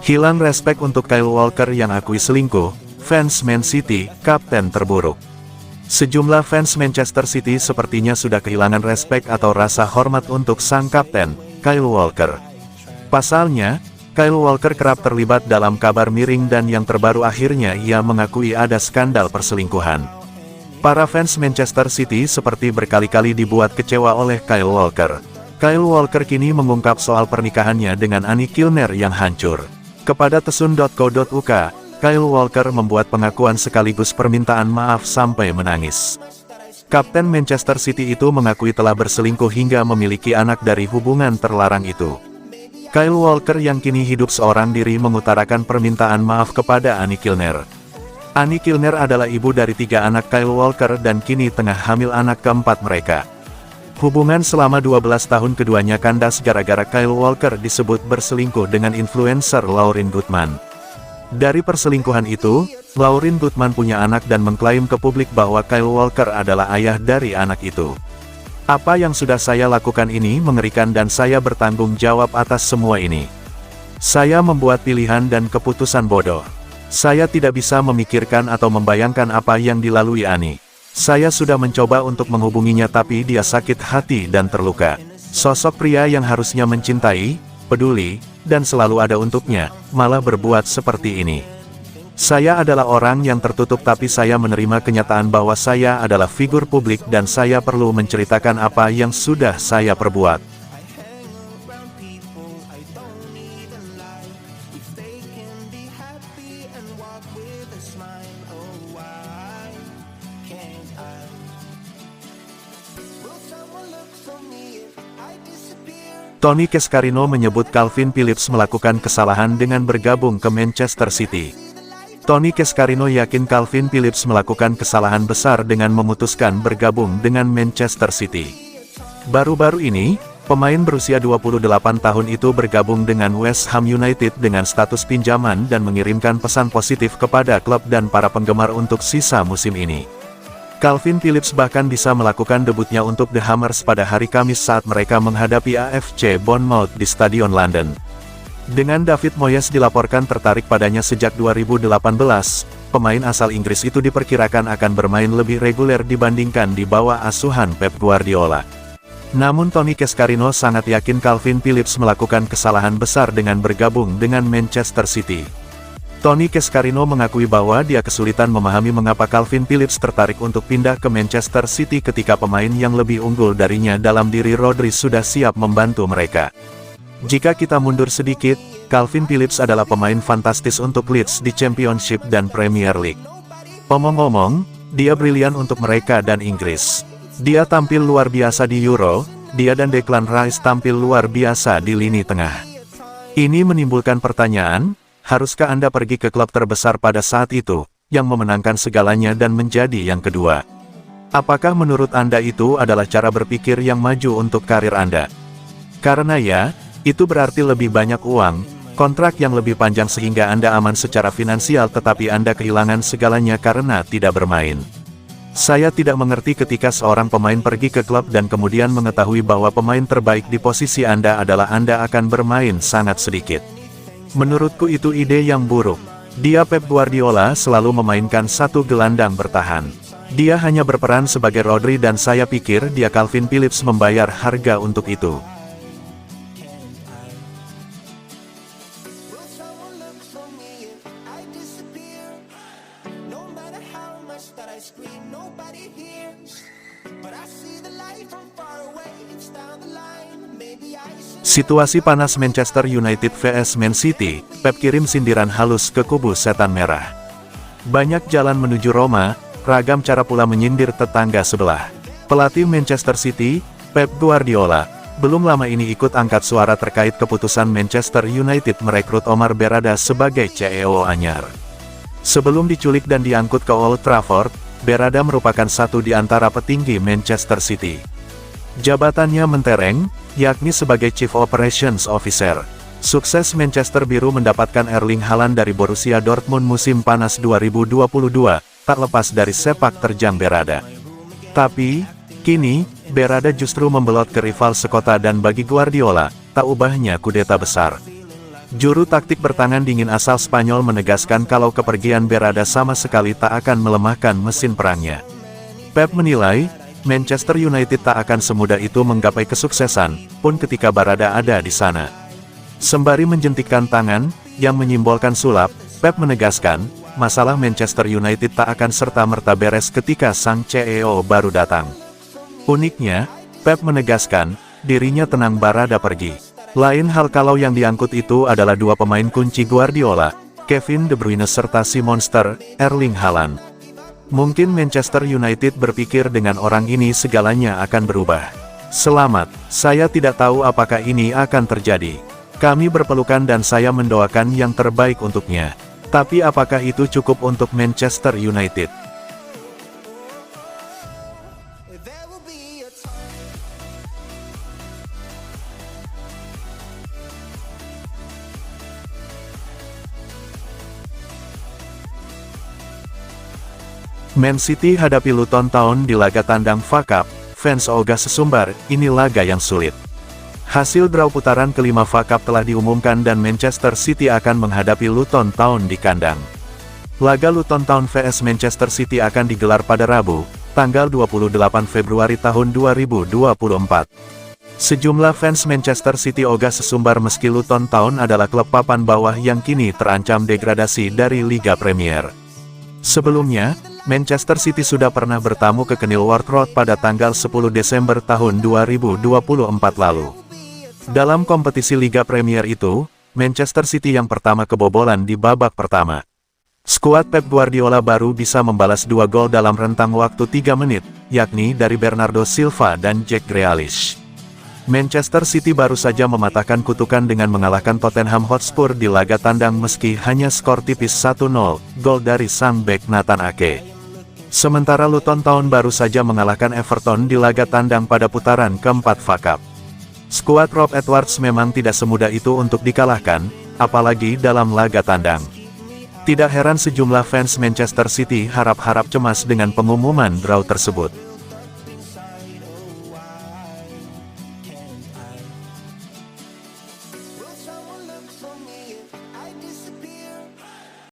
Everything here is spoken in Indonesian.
Hilang respek untuk Kyle Walker yang akui selingkuh, fans Man City, kapten terburuk. Sejumlah fans Manchester City sepertinya sudah kehilangan respek atau rasa hormat untuk sang kapten, Kyle Walker. Pasalnya, Kyle Walker kerap terlibat dalam kabar miring dan yang terbaru akhirnya ia mengakui ada skandal perselingkuhan. Para fans Manchester City seperti berkali-kali dibuat kecewa oleh Kyle Walker. Kyle Walker kini mengungkap soal pernikahannya dengan Annie Kilner yang hancur. Kepada tesun.co.uk, Kyle Walker membuat pengakuan sekaligus permintaan maaf sampai menangis. Kapten Manchester City itu mengakui telah berselingkuh hingga memiliki anak dari hubungan terlarang itu. Kyle Walker yang kini hidup seorang diri mengutarakan permintaan maaf kepada Annie Kilner. Annie Kilner adalah ibu dari 3 anak Kyle Walker dan kini tengah hamil anak keempat mereka. Hubungan selama 12 tahun keduanya kandas gara-gara Kyle Walker disebut berselingkuh dengan influencer Lauren Goodman. Dari perselingkuhan itu, Lauren Goodman punya anak dan mengklaim ke publik bahwa Kyle Walker adalah ayah dari anak itu. Apa yang sudah saya lakukan ini mengerikan dan saya bertanggung jawab atas semua ini. Saya membuat pilihan dan keputusan bodoh. Saya tidak bisa memikirkan atau membayangkan apa yang dilalui Annie. Saya sudah mencoba untuk menghubunginya tapi dia sakit hati dan terluka. Sosok pria yang harusnya mencintai, peduli, dan selalu ada untuknya, malah berbuat seperti ini. Saya adalah orang yang tertutup tapi saya menerima kenyataan bahwa saya adalah figur publik dan saya perlu menceritakan apa yang sudah saya perbuat. Tony Cascarino menyebut Calvin Phillips melakukan kesalahan dengan bergabung ke Manchester City. Tony Cascarino yakin Calvin Phillips melakukan kesalahan besar dengan memutuskan bergabung dengan Manchester City. Baru-baru ini, pemain berusia 28 tahun itu bergabung dengan West Ham United dengan status pinjaman dan mengirimkan pesan positif kepada klub dan para penggemar untuk sisa musim ini. Calvin Phillips bahkan bisa melakukan debutnya untuk The Hammers pada hari Kamis saat mereka menghadapi AFC Bournemouth di Stadion London. Dengan David Moyes dilaporkan tertarik padanya sejak 2018, pemain asal Inggris itu diperkirakan akan bermain lebih reguler dibandingkan di bawah asuhan Pep Guardiola. Namun Tony Cascarino sangat yakin Calvin Phillips melakukan kesalahan besar dengan bergabung dengan Manchester City. Tony Cascarino mengakui bahwa dia kesulitan memahami mengapa Calvin Phillips tertarik untuk pindah ke Manchester City ketika pemain yang lebih unggul darinya dalam diri Rodri sudah siap membantu mereka. Jika kita mundur sedikit, Calvin Phillips adalah pemain fantastis untuk Leeds di Championship dan Premier League. Omong-omong, dia brilian untuk mereka dan Inggris. Dia tampil luar biasa di Euro, dia dan Declan Rice tampil luar biasa di lini tengah. Ini menimbulkan pertanyaan, haruskah Anda pergi ke klub terbesar pada saat itu, yang memenangkan segalanya dan menjadi yang kedua? Apakah menurut Anda itu adalah cara berpikir yang maju untuk karir Anda? Karena ya, itu berarti lebih banyak uang, kontrak yang lebih panjang sehingga Anda aman secara finansial tetapi Anda kehilangan segalanya karena tidak bermain. Saya tidak mengerti ketika seorang pemain pergi ke klub dan kemudian mengetahui bahwa pemain terbaik di posisi Anda adalah Anda akan bermain sangat sedikit. Menurutku itu ide yang buruk. Dia Pep Guardiola selalu memainkan satu gelandang bertahan. Dia hanya berperan sebagai Rodri dan saya pikir dia Calvin Phillips membayar harga untuk itu. Situasi panas Manchester United vs Man City, Pep kirim sindiran halus ke kubu setan merah. Banyak jalan menuju Roma, ragam cara pula menyindir tetangga sebelah. Pelatih Manchester City, Pep Guardiola, belum lama ini ikut angkat suara terkait keputusan Manchester United merekrut Omar Berrada sebagai CEO anyar. Sebelum diculik dan diangkut ke Old Trafford, Berrada merupakan satu di antara petinggi Manchester City. Jabatannya mentereng, yakni sebagai Chief Operations Officer. Sukses Manchester Biru mendapatkan Erling Haaland dari Borussia Dortmund musim panas 2022, tak lepas dari sepak terjang Berrada. Tapi, kini, Berrada justru membelot ke rival sekota dan bagi Guardiola, tak ubahnya kudeta besar. Juru taktik bertangan dingin asal Spanyol menegaskan kalau kepergian Berardi sama sekali tak akan melemahkan mesin perangnya. Pep menilai, Manchester United tak akan semudah itu menggapai kesuksesan, pun ketika Berardi ada di sana. Sembari menjentikkan tangan, yang menyimbolkan sulap, Pep menegaskan, masalah Manchester United tak akan serta-merta beres ketika sang CEO baru datang. Uniknya, Pep menegaskan, dirinya tenang Berardi pergi. Lain hal kalau yang diangkut itu adalah dua pemain kunci Guardiola, Kevin De Bruyne serta si monster, Erling Haaland. Mungkin Manchester United berpikir dengan orang ini segalanya akan berubah. Selamat, saya tidak tahu apakah ini akan terjadi. Kami berpelukan dan saya mendoakan yang terbaik untuknya. Tapi apakah itu cukup untuk Manchester United? Man City hadapi Luton Town di laga tandang FA Cup. Fans ogah sesumbar, ini laga yang sulit. Hasil draw putaran kelima FA Cup telah diumumkan dan Manchester City akan menghadapi Luton Town di kandang. Laga Luton Town vs Manchester City akan digelar pada Rabu, tanggal 28 Februari tahun 2024. Sejumlah fans Manchester City ogah sesumbar meski Luton Town adalah klub papan bawah yang kini terancam degradasi dari Liga Premier. Sebelumnya, Manchester City sudah pernah bertamu ke Kenilworth Road pada tanggal 10 Desember tahun 2024 lalu. Dalam kompetisi Liga Premier itu, Manchester City yang pertama kebobolan di babak pertama. Skuad Pep Guardiola baru bisa membalas 2 gol dalam rentang waktu 3 menit, yakni dari Bernardo Silva dan Jack Grealish. Manchester City baru saja mematahkan kutukan dengan mengalahkan Tottenham Hotspur di laga tandang meski hanya skor tipis 1-0, gol dari sang bek Nathan Ake. Sementara Luton Town baru saja mengalahkan Everton di laga tandang pada putaran keempat FA Cup. Skuad Rob Edwards memang tidak semudah itu untuk dikalahkan, apalagi dalam laga tandang. Tidak heran sejumlah fans Manchester City harap-harap cemas dengan pengumuman draw tersebut. Will someone look for me?